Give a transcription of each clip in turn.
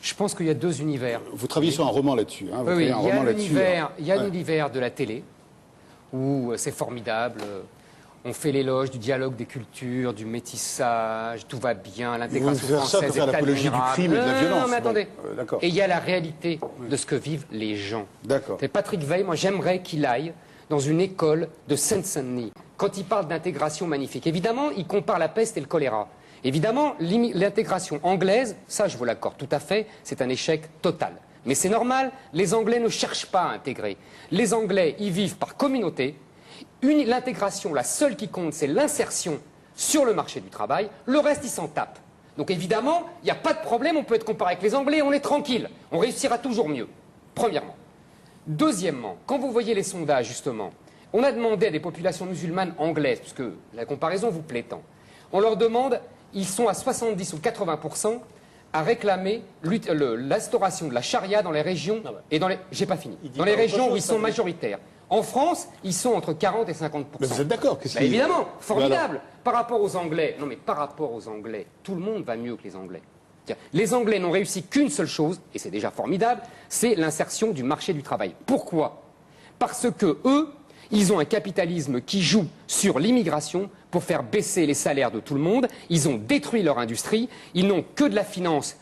Je pense qu'il y a deux univers. Vous travaillez sur un roman là-dessus. Hein, oui, il y a l'univers de la télé, où c'est formidable. On fait l'éloge du dialogue des cultures, du métissage, tout va bien, l'intégration française est l'apologie du crime et de la violence. Non, mais attendez. D'accord. Et il y a la réalité de ce que vivent les gens. D'accord. C'est Patrick Veil, moi j'aimerais qu'il aille dans une école de Seine-Saint-Denis. Quand il parle d'intégration magnifique, évidemment, il compare la peste et le choléra. Évidemment, l'intégration anglaise, ça je vous l'accorde tout à fait, c'est un échec total. Mais c'est normal, les Anglais ne cherchent pas à intégrer. Les Anglais, ils vivent par communauté. L'intégration, la seule qui compte, c'est l'insertion sur le marché du travail. Le reste, ils s'en tapent. Donc évidemment, il n'y a pas de problème, on peut être comparé avec les Anglais, on est tranquille. On réussira toujours mieux, premièrement. Deuxièmement, quand vous voyez les sondages, justement, on a demandé à des populations musulmanes anglaises, puisque la comparaison vous plaît tant, on leur demande, ils sont à 70 ou 80% à réclamer l'instauration de la charia dans les régions, et dans les... J'ai pas fini. Dans les régions où ils sont majoritaires. En France, ils sont entre 40 et 50%. Mais vous êtes d'accord? Évidemment, formidable. Par rapport aux Anglais, non mais par rapport aux Anglais, tout le monde va mieux que les Anglais. Les Anglais n'ont réussi qu'une seule chose, et c'est déjà formidable, c'est l'insertion du marché du travail. Pourquoi? Parce que eux, ils ont un capitalisme qui joue sur l'immigration pour faire baisser les salaires de tout le monde. Ils ont détruit leur industrie. Ils n'ont que de la finance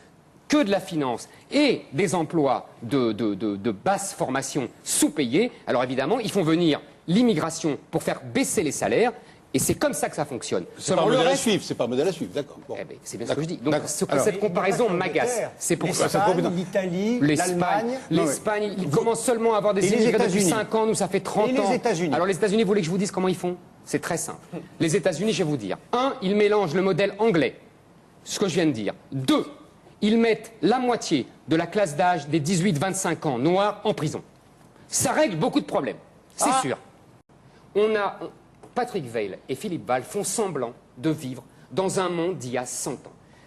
et des emplois de basse formation sous-payés. Alors évidemment, ils font venir l'immigration pour faire baisser les salaires. Et c'est comme ça que ça fonctionne. C'est pas un modèle à suivre, c'est pas un modèle à suivre, d'accord. Bon. Eh ben, c'est bien ce que je dis. Donc cette comparaison m'agace. C'est pour ça. L'Italie, l'Allemagne. L'Espagne, ils commencent seulement à avoir des immigrés depuis 5 ans, nous ça fait 30 ans. Et les États-Unis. Alors les États-Unis, vous voulez que je vous dise comment ils font? C'est très simple. Les États-Unis, je vais vous dire. 1, ils mélangent le modèle anglais, ce que je viens de dire. 2, ils mettent la moitié de la classe d'âge des 18-25 ans noirs en prison. Ça règle beaucoup de problèmes, c'est sûr. Patrick Veil et Philippe Ball font semblant de vivre dans un monde d'il y a 100 ans.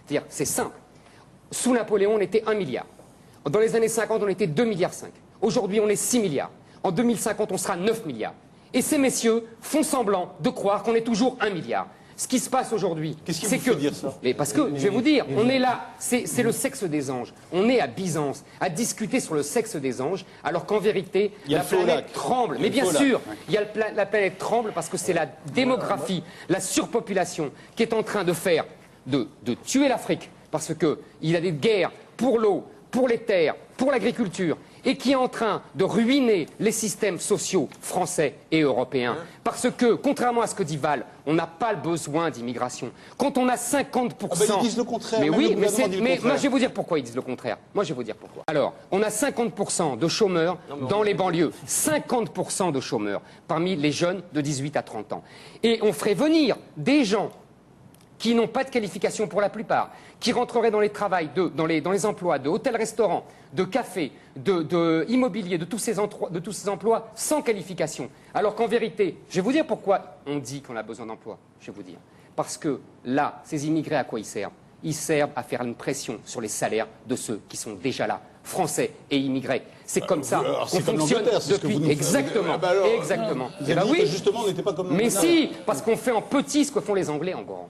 C'est-à-dire, c'est simple. Sous Napoléon, on était 1 milliard. Dans les années 50, on était 2,5 milliards. Aujourd'hui, on est 6 milliards. En 2050, on sera 9 milliards. Et ces messieurs font semblant de croire qu'on est toujours 1 milliard. Ce qui se passe aujourd'hui, c'est que... dire ça? Mais parce que, je vais vous dire, on est là, c'est le sexe des anges. On est à Byzance, à discuter sur le sexe des anges, alors qu'en vérité, la planète tremble. Mais bien sûr, la planète tremble parce que c'est la démographie, la surpopulation qui est en train de faire, de tuer l'Afrique. Parce qu'il y a des guerres pour l'eau, pour les terres, pour l'agriculture, et qui est en train de ruiner les systèmes sociaux français et européens. Parce que, contrairement à ce que dit Val, on n'a pas besoin d'immigration. Quand on a 50%... Ah ben ils disent le contraire. Mais oui, mais moi je vais vous dire pourquoi ils disent le contraire. Moi je vais vous dire pourquoi. Alors, on a 50% de chômeurs dans les banlieues. 50% de chômeurs parmi les jeunes de 18 à 30 ans. Et on ferait venir des gens qui n'ont pas de qualification pour la plupart, qui rentreraient dans les travails, dans les emplois de hôtel-restaurant, de café, de immobilier, de tous ces emplois sans qualification. Alors qu'en vérité, je vais vous dire pourquoi on dit qu'on a besoin d'emplois. Je vais vous dire. Parce que là, ces immigrés, à quoi ils servent? Ils servent à faire une pression sur les salaires de ceux qui sont déjà là, français et immigrés. C'est comme ça qu'on fonctionne depuis. Exactement. Exactement. Vous avez dit que justement, on n'était pas comme... Mais si, parce qu'on fait en petit ce que font les Anglais en grand.